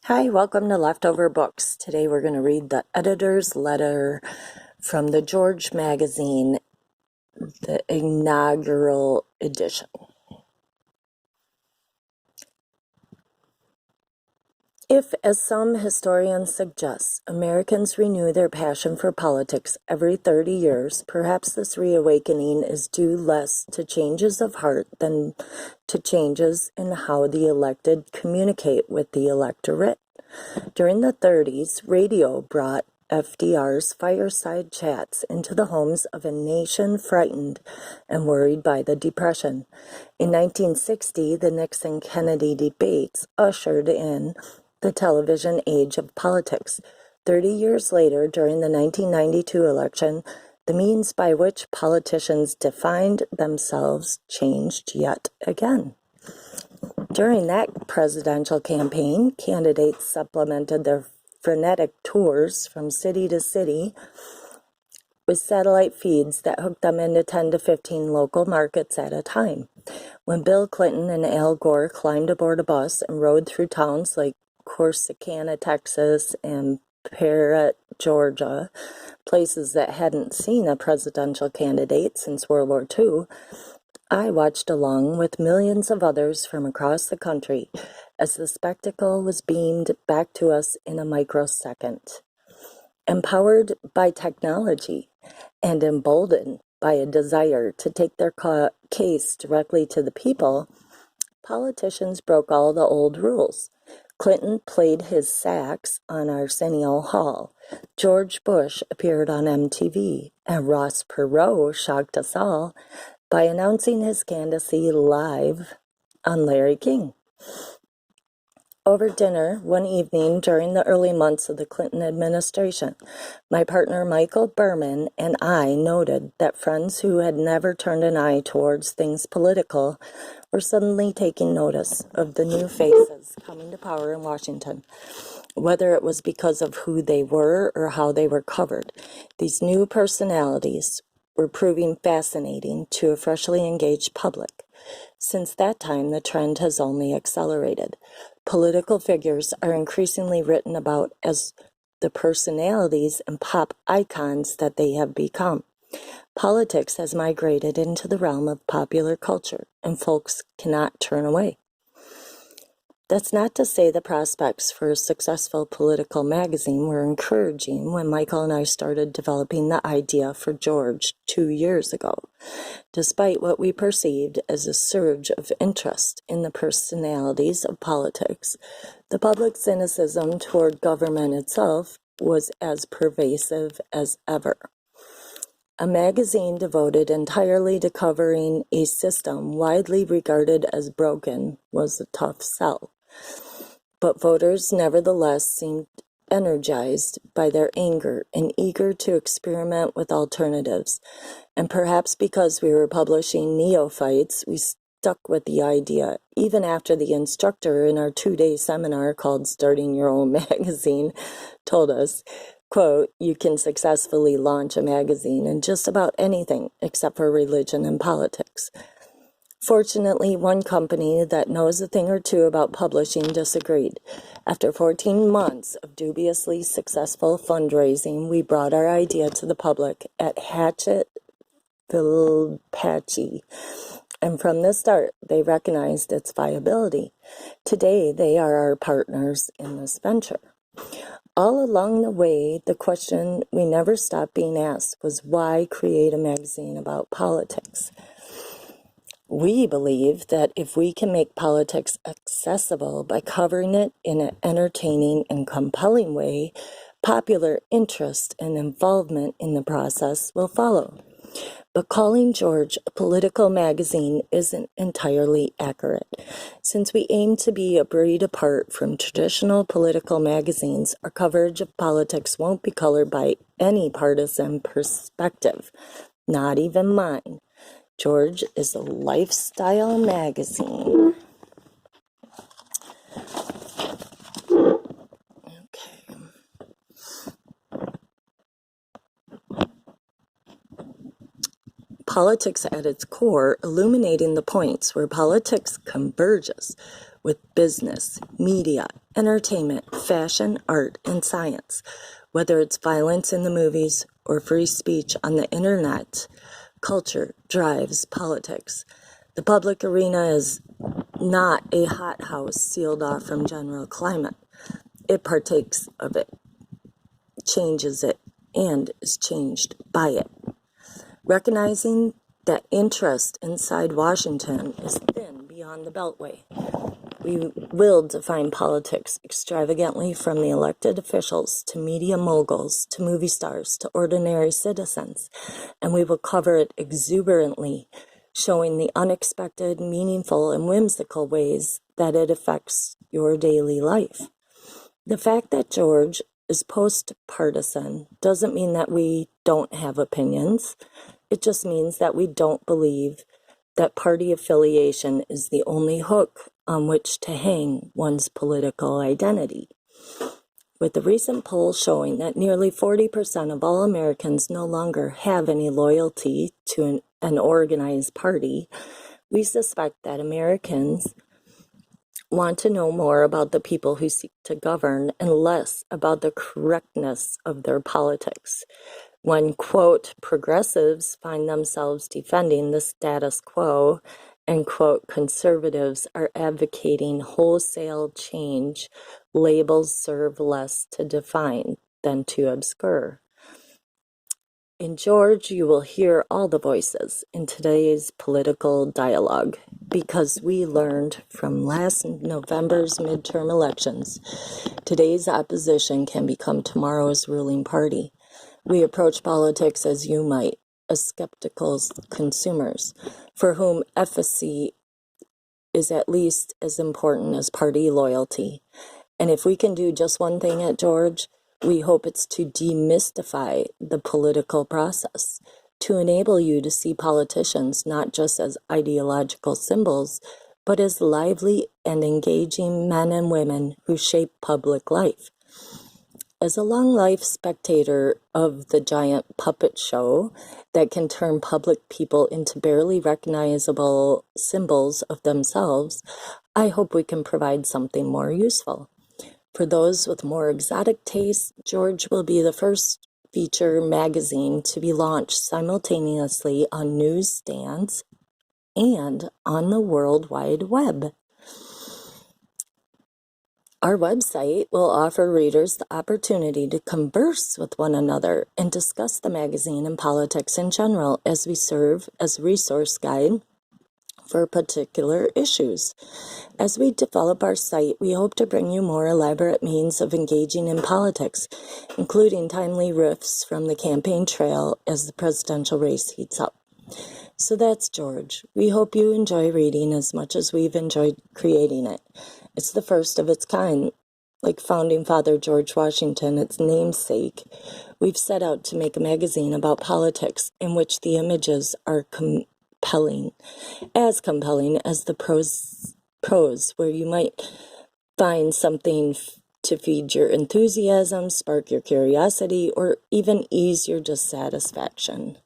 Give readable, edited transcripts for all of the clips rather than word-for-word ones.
Hi, welcome to Leftover Books. Today we're going to read the editor's letter from the George magazine, the inaugural edition. If, as some historians suggest, Americans renew their passion for politics every 30 years, perhaps this reawakening is due less to changes of heart than to changes in how the elected communicate with the electorate. During the 30s, radio brought FDR's fireside chats into the homes of a nation frightened and worried by the Depression. In 1960, the Nixon-Kennedy debates ushered in the television age of politics. 30 years later, during the 1992 election, the means by which politicians defined themselves changed yet again. During that presidential campaign, candidates supplemented their frenetic tours from city to city with satellite feeds that hooked them into 10 to 15 local markets at a time. When Bill Clinton and Al Gore climbed aboard a bus and rode through towns like Corsicana, Texas, and Parrott, Georgia, places that hadn't seen a presidential candidate since World War II, I watched along with millions of others from across the country as the spectacle was beamed back to us in a microsecond. Empowered by technology and emboldened by a desire to take their case directly to the people, politicians broke all the old rules. Clinton played his sax on Arsenio Hall. George Bush appeared on MTV, and Ross Perot shocked us all by announcing his candidacy live on Larry King. Over dinner one evening during the early months of the Clinton administration, my partner Michael Berman and I noted that friends who had never turned an eye towards things political were suddenly taking notice of the new faces coming to power in Washington. Whether it was because of who they were or how they were covered, these new personalities were proving fascinating to a freshly engaged public. Since that time, the trend has only accelerated. Political figures are increasingly written about as the personalities and pop icons that they have become. Politics has migrated into the realm of popular culture, and folks cannot turn away. That's not to say the prospects for a successful political magazine were encouraging when Michael and I started developing the idea for George 2 years ago. Despite what we perceived as a surge of interest in the personalities of politics, the public cynicism toward government itself was as pervasive as ever. A magazine devoted entirely to covering a system widely regarded as broken was a tough sell. But voters nevertheless seemed energized by their anger and eager to experiment with alternatives. And perhaps because we were publishing neophytes, we stuck with the idea, even after the instructor in our 2-day seminar called Starting Your Own Magazine told us, quote, "You can successfully launch a magazine in just about anything except for religion and politics." Fortunately, one company that knows a thing or two about publishing disagreed. After 14 months of dubiously successful fundraising, we brought our idea to the public at Hatchet Philpatchy, and from the start, they recognized its viability. Today, they are our partners in this venture. All along the way, the question we never stopped being asked was, why create a magazine about politics? We believe that if we can make politics accessible by covering it in an entertaining and compelling way, popular interest and involvement in the process will follow. But calling George a political magazine isn't entirely accurate. Since we aim to be a breed apart from traditional political magazines, our coverage of politics won't be colored by any partisan perspective, not even mine. George is a lifestyle magazine. Okay. Politics at its core, illuminating the points where politics converges with business, media, entertainment, fashion, art, and science. Whether it's violence in the movies or free speech on the internet, culture drives politics. The public arena is not a hothouse sealed off from general climate. It partakes of it, changes it, and is changed by it. Recognizing that interest inside Washington is thin beyond the Beltway, we will define politics extravagantly from the elected officials to media moguls to movie stars to ordinary citizens, and we will cover it exuberantly, showing the unexpected, meaningful, and whimsical ways that it affects your daily life. The fact that George is post-partisan doesn't mean that we don't have opinions. It just means that we don't believe that party affiliation is the only hook on which to hang one's political identity. With the recent poll showing that nearly 40% of all Americans no longer have any loyalty to an organized party, we suspect that Americans want to know more about the people who seek to govern and less about the correctness of their politics. When, quote, progressives find themselves defending the status quo and, quote, conservatives are advocating wholesale change, labels serve less to define than to obscure. In George, you will hear all the voices in today's political dialogue because we learned from last November's midterm elections, today's opposition can become tomorrow's ruling party. We approach politics as you might, as skeptical consumers, for whom efficacy is at least as important as party loyalty. And if we can do just one thing at George, we hope it's to demystify the political process, to enable you to see politicians not just as ideological symbols, but as lively and engaging men and women who shape public life. As a long-life spectator of the giant puppet show that can turn public people into barely recognizable symbols of themselves, I hope we can provide something more useful. For those with more exotic tastes, George will be the first feature magazine to be launched simultaneously on newsstands and on the World Wide Web. Our website will offer readers the opportunity to converse with one another and discuss the magazine and politics in general as we serve as a resource guide for particular issues. As we develop our site, we hope to bring you more elaborate means of engaging in politics, including timely riffs from the campaign trail as the presidential race heats up. So that's George. We hope you enjoy reading as much as we've enjoyed creating it. It's the first of its kind. Like Founding Father George Washington, its namesake, we've set out to make a magazine about politics in which the images are compelling as the prose, where you might find something to feed your enthusiasm, spark your curiosity, or even ease your dissatisfaction.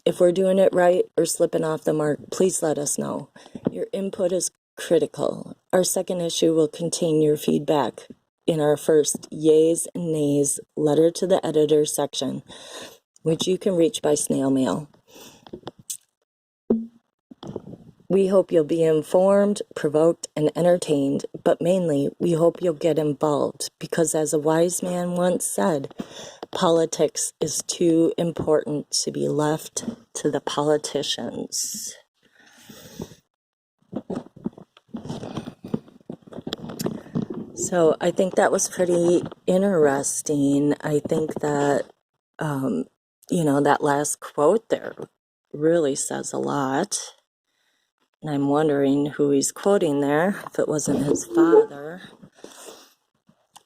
If we're doing it right or slipping off the mark, please let us know. Your input is critical. Our second issue will contain your feedback in our first yays and nays letter to the editor section, which you can reach by snail mail. We hope you'll be informed, provoked, and entertained, but mainly we hope you'll get involved because, as a wise man once said, politics is too important to be left to the politicians. So I think that was pretty interesting. I think that, that last quote there really says a lot. And I'm wondering who he's quoting there, if it wasn't his father.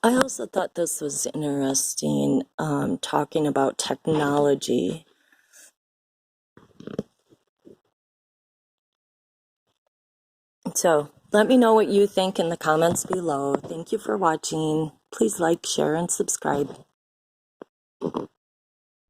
I also thought this was interesting, talking about technology. So let me know what you think in the comments below. Thank you for watching. Please like, share, and subscribe.